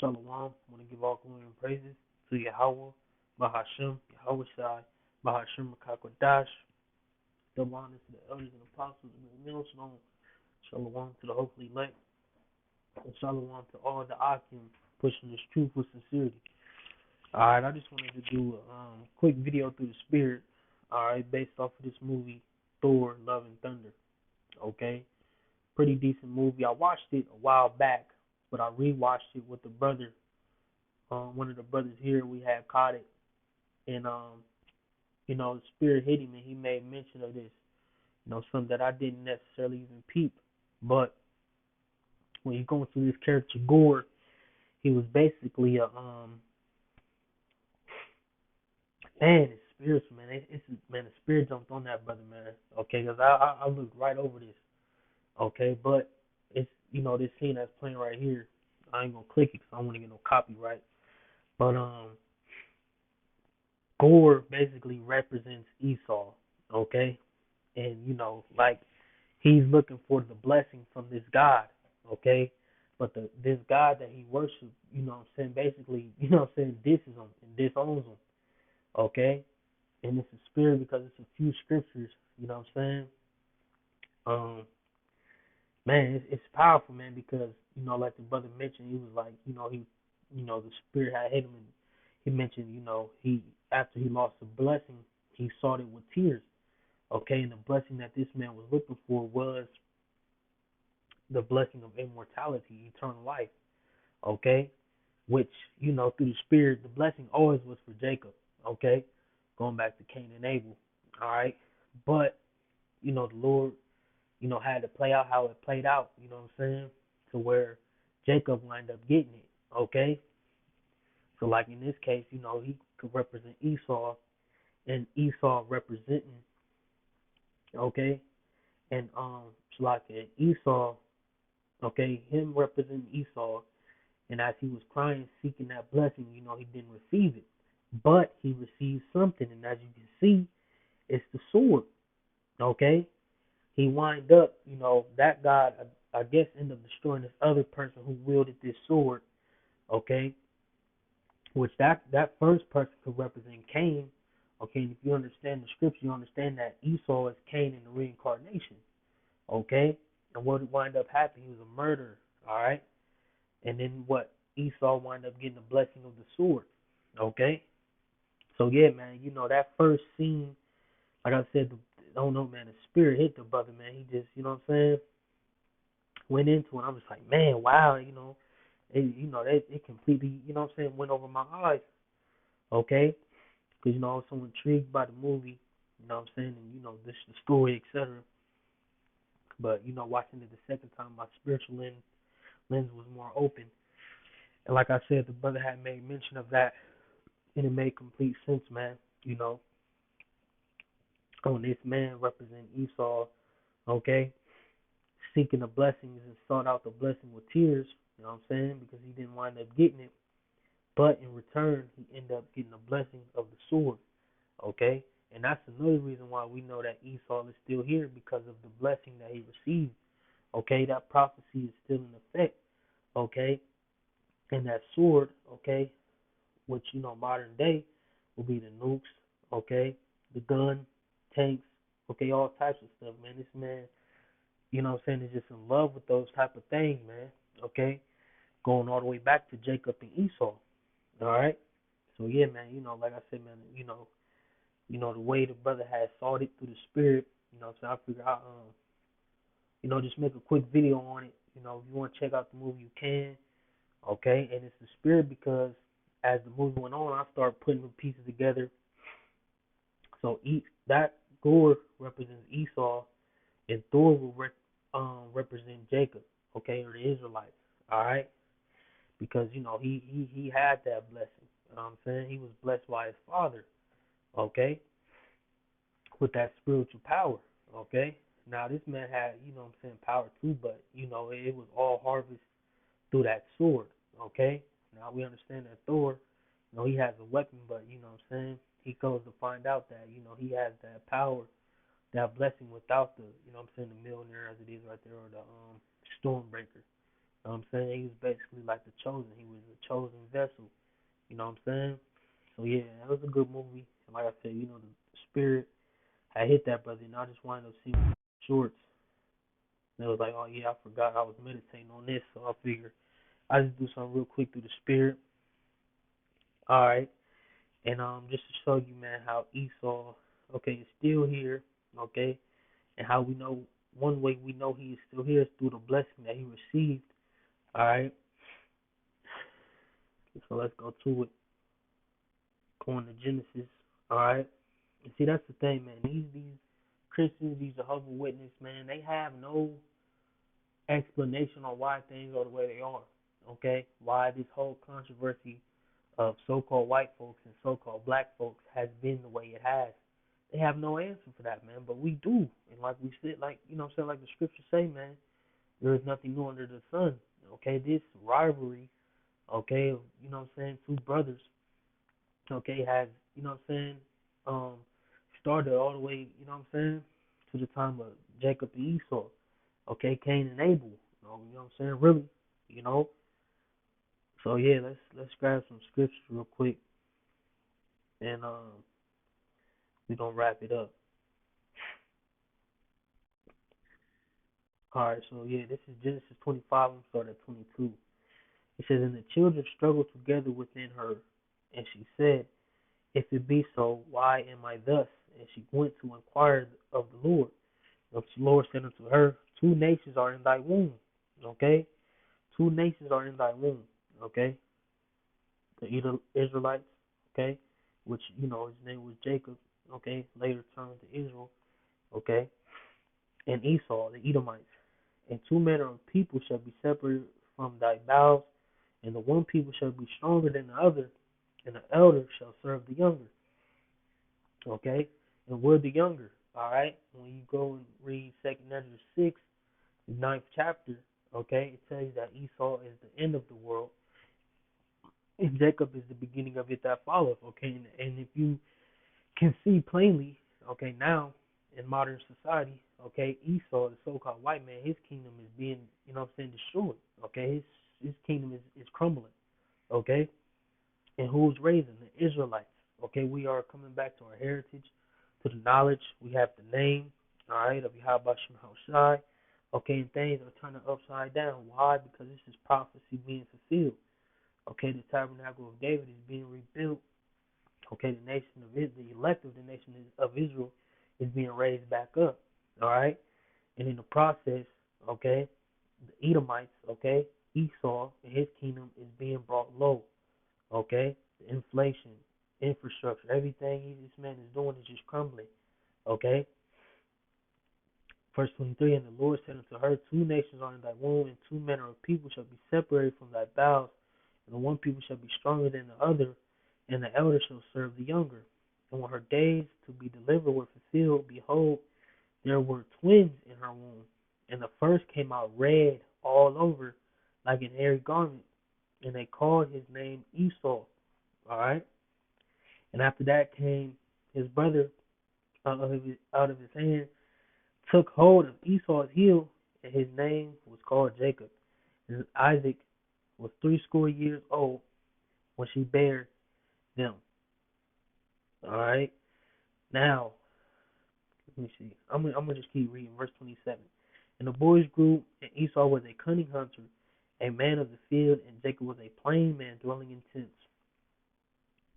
Shalom. I want to give all glory and praises to Yahweh, Bahashem, Yahweh Shai, Bahashem Makakwadash, double honors to the elders and apostles and the millstone. Shalom to the hopefully elect, and shalom to all the Akim pushing this truth with sincerity. Alright, I just wanted to do a quick video through the spirit, alright, based off of this movie, Thor, Love and Thunder. Okay? Pretty decent movie. I watched it a while back, but I rewatched it with the brother. One of the brothers here, we had caught it, and the spirit hit him, and he made mention of this. Something that I didn't necessarily even peep. But when you're going through this character Gore, he was basically a man. His spirits, man. Man, the spirit jumped on that brother, man. Okay, because I looked right over this. Okay, but it's this scene that's playing right here. I ain't gonna click it because I don't want to get no copyright. But Gore basically represents Esau, okay? And like he's looking for the blessing from this God, okay? But this God that he worships, basically, disses him and disowns him, okay? And it's a spirit because it's a few scriptures, Um, man, it's powerful, man, because like the brother mentioned, he was like, the spirit had hit him, and he mentioned, he after he lost the blessing, he sought it with tears. Okay, and the blessing that this man was looking for was the blessing of immortality, eternal life. Okay, which through the spirit, the blessing always was for Jacob. Okay, going back to Cain and Abel. All right, but the Lord had to play out how it played out, what I'm saying? To where Jacob wound up getting it, okay? So like in this case, he could represent Esau and Esau representing, okay? And so like Esau, okay, him representing Esau, and as he was crying, seeking that blessing, he didn't receive it. But he received something, and as you can see, it's the sword, okay? He wind up, that God, I guess, ended up destroying this other person who wielded this sword, okay? Which that first person could represent Cain, okay? And if you understand the scripture, you understand that Esau is Cain in the reincarnation, okay? And what wind up happening, he was a murderer, all right? And then what? Esau wind up getting the blessing of the sword, okay? So yeah, man, that first scene, like I said, I don't know, man, the spirit hit the brother, man. He just, went into it. I'm just like, man, wow, it completely, went over my eyes, okay? Because, I was so intrigued by the movie, and, this the story, etc. But, watching it the second time, my spiritual lens was more open. And like I said, the brother had made mention of that, and it made complete sense, man. This man representing Esau, okay, seeking the blessings and sought out the blessing with tears, because he didn't wind up getting it. But in return, he ended up getting the blessing of the sword, okay? And that's another reason why we know that Esau is still here, because of the blessing that he received, okay? That prophecy is still in effect, okay? And that sword, okay, which, modern day will be the nukes, okay, the gun, tanks, okay, all types of stuff, man. This man, is just in love with those type of things, man, okay? Going all the way back to Jacob and Esau, all right? So, yeah, man, like I said, man, the way the brother has sought it through the spirit, so I figured out, just make a quick video on it. If you want to check out the movie, you can, okay? And it's the spirit because as the movie went on, I started putting the pieces together. So that Gore represents Esau, and Thor will represent Jacob, okay, or the Israelites, all right? Because he had that blessing. You know what I'm saying? He was blessed by his father, okay, with that spiritual power, okay. Now this man had, power too, but it was all harvest through that sword, okay. Now we understand that Thor, he has a weapon, but he goes to find out that he has that power, that blessing without the, the millionaire as it is right there, or the stormbreaker. know what I'm saying? He was basically like the chosen. He was a chosen vessel. You know what I'm saying? So yeah, that was a good movie. And like I said, the spirit had hit that brother, and I just wanted to see shorts. And it was like, oh yeah, I forgot I was meditating on this, so I figured I just do something real quick through the spirit. All right, and just to show you, man, how Esau, okay, is still here, okay, and how we know one way we know he is still here is through the blessing that he received. All right, so let's go to it. Going to Genesis. All right, and see that's the thing, man. These Christians, these Jehovah's Witnesses, man, they have no explanation on why things are the way they are. Okay, why this whole controversy of so-called white folks and so-called black folks has been the way it has. They have no answer for that, man. But we do, and like we said, like I'm saying, like the scriptures say, man, there is nothing new under the sun. Okay, this rivalry, okay, I'm saying, two brothers, okay, has I'm saying, um, started all the way, I'm saying, to the time of Jacob and Esau, okay, Cain and Abel, what I'm saying, really, you know. So yeah, let's grab some scriptures real quick, and we're gonna wrap it up. All right, so yeah, this is Genesis 25. I'm starting at 22. It says, "And the children struggled together within her, and she said, If it be so, why am I thus? And she went to inquire of the Lord. And the Lord said unto her, Two nations are in thy womb." Okay, two nations are in thy womb. Okay, the Israelites. Okay, which his name was Jacob. Okay, later turned to Israel. Okay, and Esau, the Edomites. And two manner of people shall be separated from thy bowels, and the one people shall be stronger than the other, and the elder shall serve the younger. Okay? And we're the younger. Alright? When you go and read 2nd Ezra 6, the ninth chapter, okay, it tells you that Esau is the end of the world, and Jacob is the beginning of it that followeth. Okay? And if you can see plainly, okay, now in modern society, okay, Esau, the so-called white man, his kingdom is being, destroyed. Okay, his kingdom is crumbling. Okay, and who's raising the Israelites? Okay, we are coming back to our heritage, to the knowledge. We have the name, all right, of Yahweh Shai. Okay, and things are turning upside down. Why? Because this is prophecy being fulfilled. Okay, the tabernacle of David is being rebuilt. Okay, the nation of Israel, the elect of the nation of Israel, is being raised back up. All right, and in the process, okay, the Edomites, okay, Esau and his kingdom is being brought low. Okay, the inflation, infrastructure, everything this man is doing is just crumbling. Okay, verse 23, and the Lord said unto her, Two nations are in thy womb, and two manner of people shall be separated from thy bowels, and the one people shall be stronger than the other, and the elder shall serve the younger. And when her days to be delivered were fulfilled, behold, there were twins in her womb, and the first came out red all over, like an hairy garment, and they called his name Esau. All right, and after that came his brother out of his hand, took hold of Esau's heel, and his name was called Jacob. And Isaac was 80 old when she bare them. All right, now let me see. I'm gonna just keep reading verse 27. And the boys grew, and Esau was a cunning hunter, a man of the field, and Jacob was a plain man dwelling in tents.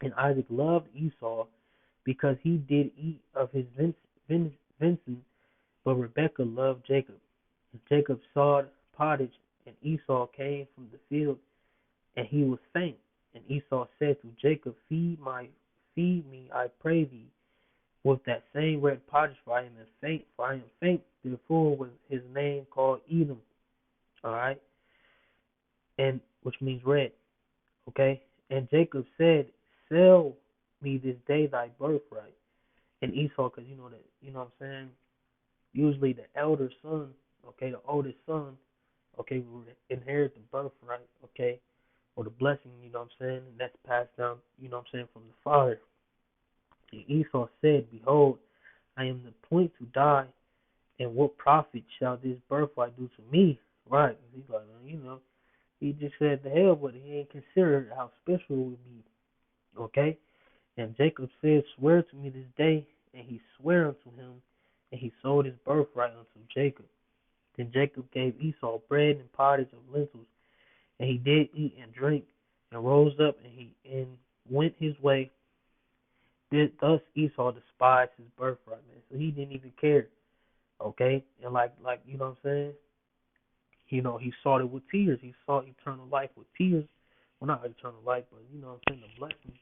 And Isaac loved Esau because he did eat of his venison, but Rebekah loved Jacob. And Jacob sawed pottage, and Esau came from the field, and he was faint. And Esau said to Jacob, feed me, I pray thee, with that same red pottage, for I am faint, Therefore was his name called Edom. All right, and which means red. Okay, and Jacob said, Sell me this day thy birthright. And Esau, because you know that, what I'm saying. Usually the elder son, okay, the oldest son, okay, will inherit the birthright, okay, or the blessing, what I'm saying, and that's passed down, what I'm saying, from the father. And Esau said, Behold, I am the point to die, and what profit shall this birthright do to me? Right? He's like, He just said the hell with it. He ain't considered how special it would be. Okay? And Jacob said, swear to me this day. And he sware unto him, and he sold his birthright unto Jacob. Then Jacob gave Esau bread and pottage of lentils, and he did eat and drink, and rose up, and went his way. Thus Esau despised his birthright, man. So he didn't even care. Okay? And like you know what I'm saying? He sought it with tears. He sought eternal life with tears. Well, not eternal life, but you know what I'm saying, the blessing.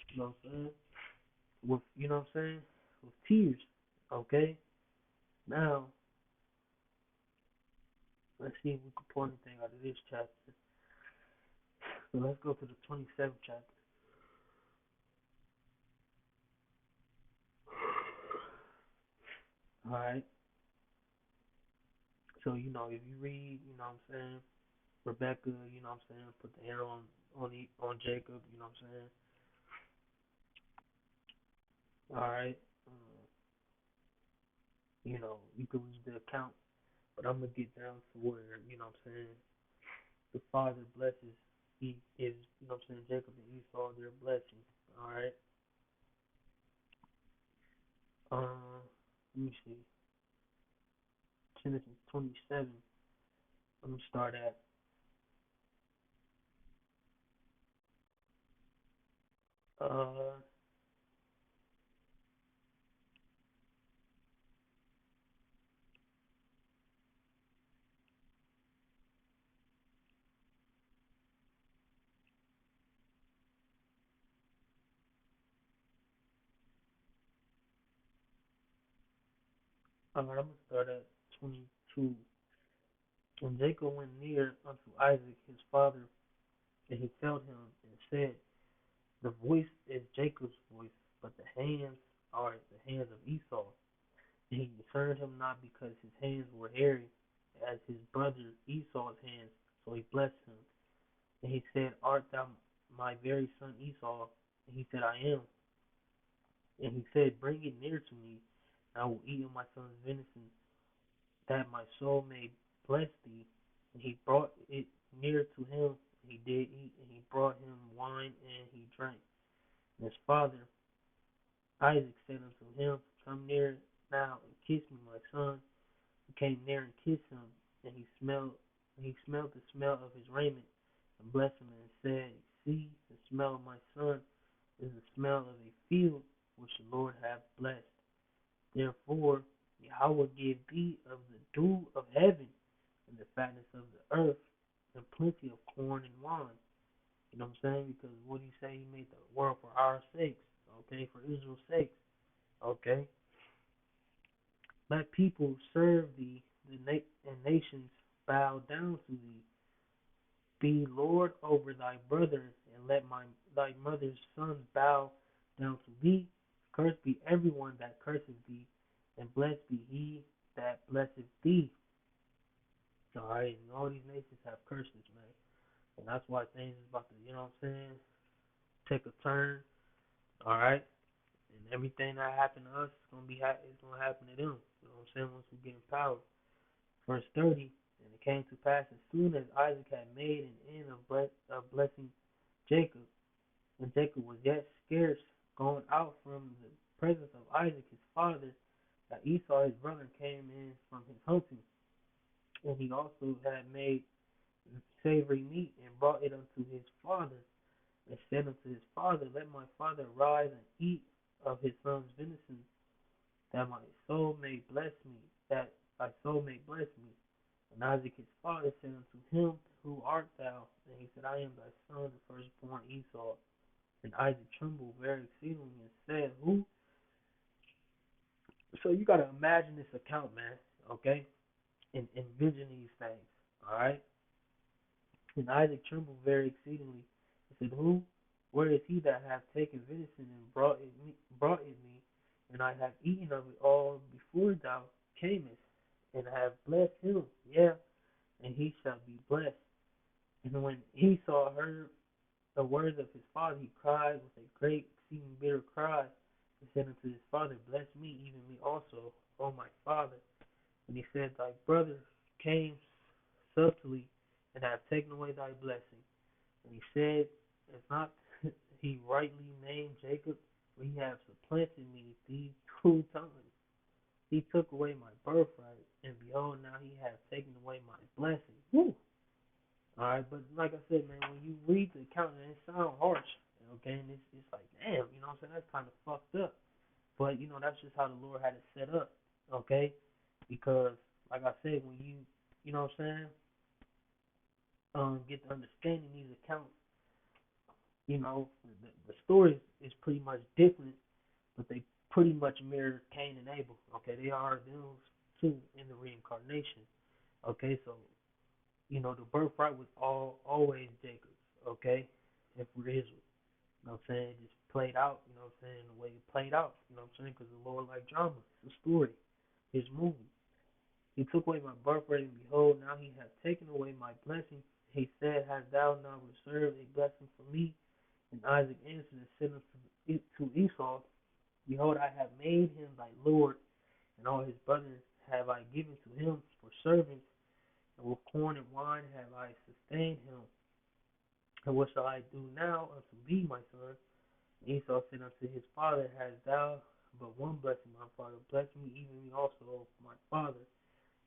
You know what I'm saying? With you know what I'm saying? With tears. Okay? Now, let's see if we can pull anything out of this chapter. So let's go to the 27th chapter. Alright. So, if you read, you know what I'm saying, Rebecca, you know what I'm saying, put the hair on Jacob, you know what I'm saying? Alright. You can read the account, but I'm gonna get down to where, you know what I'm saying, the father blesses he is, you know what I'm saying, Jacob and Esau their blessing. Alright. Let me see. Genesis 27. Let me start at uh I'm gonna start at 22. And Jacob went near unto Isaac his father, and he felt him, and said, the voice is Jacob's voice, but the hands are the hands of Esau. And he discerned him not, because his hands were hairy, as his brother Esau's hands. So he blessed him. And he said, art thou my very son Esau? And he said, I am. And he said, bring it near to me, and I will eat of my son's venison, that my soul may bless thee. And he brought it near to him, and he did eat, and he brought him wine, and he drank. And his father Isaac said unto him, come near now and kiss me, my son. He came near and kissed him, and he smelled the smell of his raiment, and blessed him, and said, see, the smell of my son is the smell of a field which the Lord hath blessed. Therefore Yahweh give thee of the dew of heaven, and the fatness of the earth, and plenty of corn and wine. You know what I'm saying? Because what do you say? He made the world for our sakes. Okay, for Israel's sake. Okay. Let people serve thee, and nations bow down to thee. Be Lord over thy brothers, and let thy mother's sons bow down to thee. Cursed be everyone that curseth thee, and blessed be he that blesseth thee. Alright, and all these nations have curses, man. And that's why things is about to, you know what I'm saying, take a turn. Alright? And everything that happened to us is gonna happen to them. You know what I'm saying? Once we get in power. Verse 30. And it came to pass, as soon as Isaac had made an end of blessing Jacob, and Jacob was yet scarce gone out from the presence of Isaac his father, that Esau his brother came in from his hunting. And he also had made savory meat, and brought it unto his father, and said unto his father, let my father rise and eat of his son's venison, that my soul may bless me, that thy soul may bless me. And Isaac his father said unto him, who art thou? And he said, I am thy son, the firstborn Esau. And Isaac trembled very exceedingly, and said, who? So you gotta imagine this account, man, okay? And envision these things, alright? And Isaac trembled very exceedingly, and said, who? Where is he that hath taken venison, and brought it me, and I have eaten of it all before thou camest, and have blessed him? Yeah, and he shall be blessed. And when Esau heard the words of his father, he cried with a great, exceeding bitter cry, and said unto his father, bless me, even me also, O my father. And he said, thy brother came subtly, and have taken away thy blessing. And he said, it's not he rightly named Jacob, for he hath supplanted me these 2 times. He took away my birthright, and behold, now he hath taken away my blessing. Woo! All right, but like I said, man, when you read the account, it sounds harsh, okay? And it's like, damn, you know what I'm saying? That's kind of fucked up. But that's just how the Lord had it set up, okay? Because, like I said, when you know what I'm saying, get to understanding these accounts, the story is pretty much different, but they pretty much mirror Cain and Abel. Okay, they are those two in the reincarnation. Okay, so the birthright was always Jacob's. Okay, and for Israel. You know what I'm saying? It just played out. You know what I'm saying? The way it played out. You know what I'm saying? Because the Lord liked drama. It's a story. His movie. He took away my birthright, and behold, now he hath taken away my blessing. He said, hast thou not reserved a blessing for me? And Isaac answered and said unto Esau, behold, I have made him thy Lord, and all his brothers have I given to him for servants, and with corn and wine have I sustained him. And what shall I do now unto thee, my son? And Esau said unto his father, hast thou but one blessing, my father? Bless me, even me also, my father.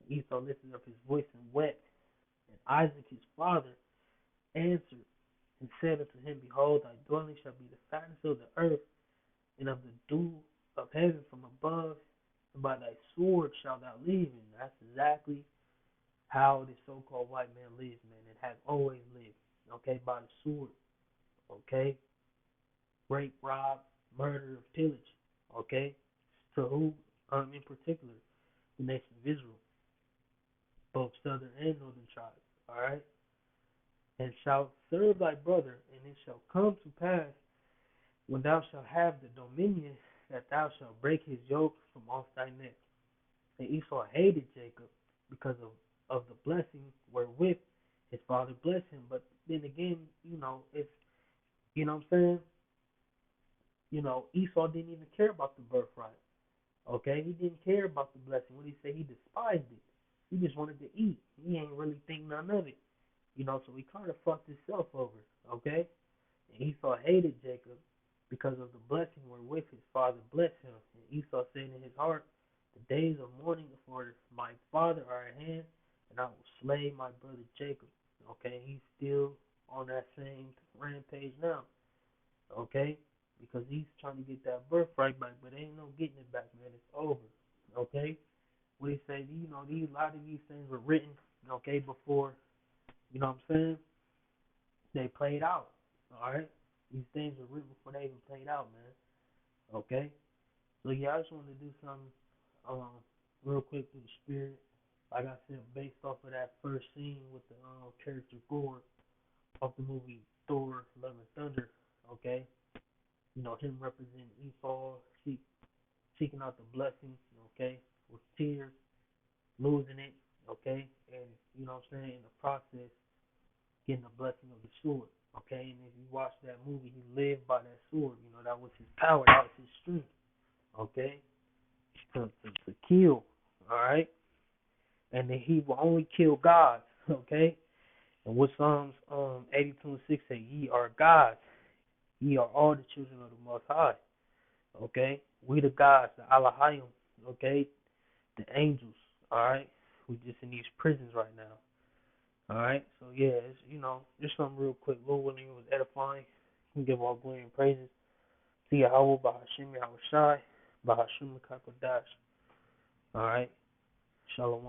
And Esau lifted up his voice and wept. And Isaac his father answered and said unto him, behold, thy dwelling shall be the fatness of the earth, and of the dew of heaven from above, and by thy sword shalt thou live. And that's exactly how this so-called white man lives, man. It has always lived, okay, by the sword, okay? Rape, rob, murder, pillage, okay? To who? In particular, the nation of Israel, both southern and northern tribes, all right? And shalt serve thy brother, and it shall come to pass when thou shalt have the dominion that thou shalt break his yoke from off thy neck. And Esau hated Jacob because of the blessing wherewith his father blessed him. But then again, it's, what I'm saying? Esau didn't even care about the birthright. Okay? He didn't care about the blessing. What did he say? He despised it. He just wanted to eat. He ain't really think none of it. So he kind of fucked himself over. Okay? And Esau hated Jacob because of the blessing wherewith his father blessed him. And Esau said in his heart, the days of mourning for my father are at hand, and I will slay my brother Jacob. Okay, he's still on that same rampage now. Okay, because he's trying to get that birthright back, but ain't no getting it back, man. It's over. Okay, what he say? A lot of these things were written, okay, before. You know what I'm saying? They played out. All right, these things were written before they even played out, man. Okay, so yeah, I just wanted to do something real quick through the spirit. Like I said, based off of that first scene with the character Thor of the movie Thor: Love and Thunder. Okay, him representing Esau, seeking out the blessing. Okay, with tears, losing it. Okay, and what I'm saying, in the process, getting the blessing of the sword. Okay, and if you watch that movie, he lived by that sword. That was his power. That was his strength. Okay, to kill. All right, and then he will only kill gods. Okay, and what Psalms 82:6 say, ye are gods, ye are all the children of the Most High. Okay, we the gods, the Alahayim. Okay, the angels. All right, we just in these prisons right now. All right, so yeah, it's, just something real quick. Lord willing, it was edifying. We give all glory and praises to Yahweh, Bahashim Yahushai, Bahashim Kakodash. All right, Shalom.